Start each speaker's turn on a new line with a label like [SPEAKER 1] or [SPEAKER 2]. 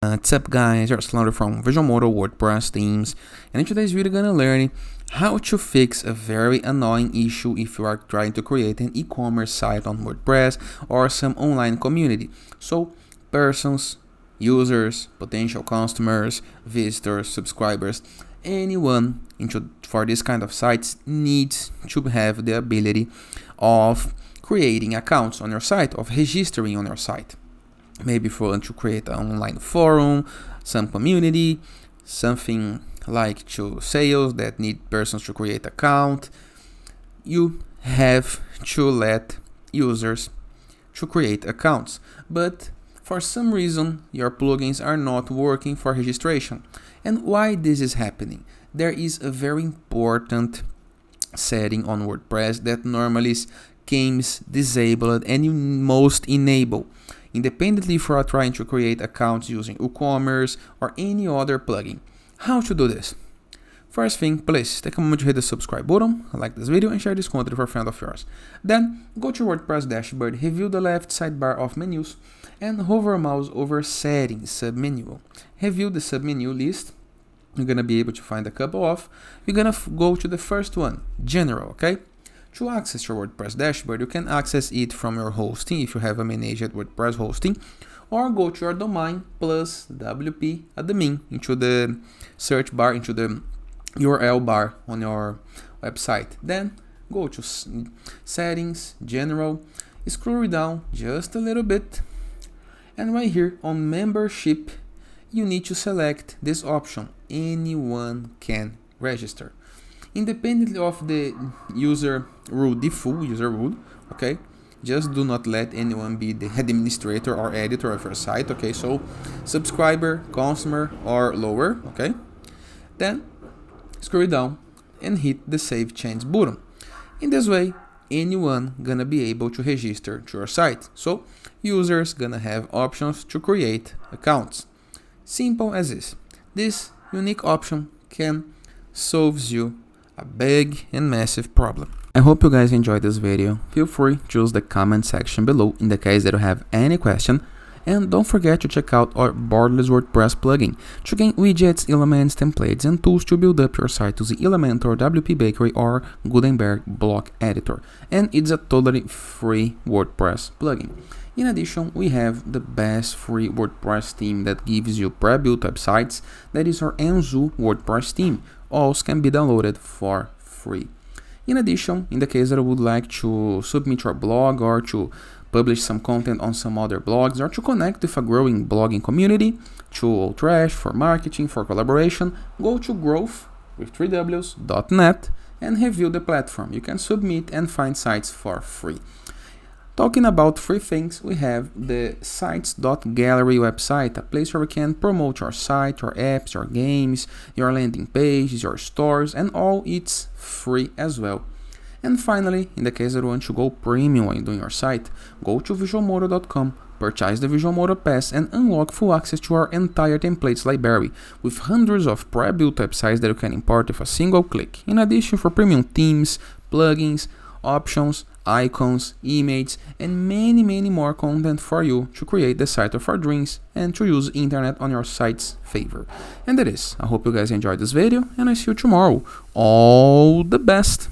[SPEAKER 1] What's up guys, it's Slaughter from Visual Modo WordPress themes, and in today's video we're gonna learn how to fix a very annoying issue if you are trying to create an e-commerce site on WordPress or some online community. So persons, users, potential customers, visitors, subscribers, anyone for this kind of sites needs to have the ability of creating accounts on your site, of registering on your site. Maybe if you want to create an online forum, some community, something like to sales that need persons to create account, you have to let users to create accounts. But for some reason, your plugins are not working for registration. And why this is happening? There is a very important setting on WordPress that normally comes disabled and you must enable, independently if you are trying to create accounts using WooCommerce or any other plugin. How to do this? First thing, please take a moment to hit the subscribe button, like this video, and share this content with a friend of yours. Then go to WordPress dashboard, review the left sidebar of menus, and hover mouse over settings submenu. Review the submenu list. You're gonna be able to find a couple of. You're gonna go to the first one, general, okay? To access your WordPress dashboard, you can access it from your hosting if you have a managed WordPress hosting, or go to your domain plus WP admin into the search bar, into the URL bar on your website. Then go to settings, general, scroll down just a little bit, and right here on membership, you need to select this option, anyone can register. Independently of the user rule, the full user rule, okay? Just do not let anyone be the administrator or editor of your site, okay? So subscriber, customer, or lower, okay? Then scroll down and hit the save change button. In this way, anyone gonna be able to register to your site. So users gonna have options to create accounts. Simple as this. This unique option can solve you a big and massive problem. I hope you guys enjoyed this video. Feel free to use the comment section below in the case that you have any question. And don't forget to check out our borderless WordPress plugin to gain widgets, elements, templates, and tools to build up your site using Elementor, WP Bakery, or Gutenberg block editor. And it's a totally free WordPress plugin. In addition, we have the best free WordPress theme that gives you pre-built websites. That is our Enzo WordPress theme. All can be downloaded for free. In addition, in the case that you would like to submit your blog or to publish some content on some other blogs or to connect with a growing blogging community, to Trash, for marketing, for collaboration, go to growth with 3ws.net and review the platform. You can submit and find sites for free. Talking about free things, we have the sites.gallery website, a place where we can promote your site, your apps, your games, your landing pages, your stores, and all it's free as well. And finally, in the case that you want to go premium when doing your site, go to visualmodo.com, purchase the Visual Modo Pass, and unlock full access to our entire templates library with hundreds of pre-built websites that you can import with a single click. In addition, for premium themes, plugins, options, icons, images, and many more content for you to create the site of your dreams and to use internet on your site's favor. And that is, I hope you guys enjoyed this video, and I see you tomorrow. All the best!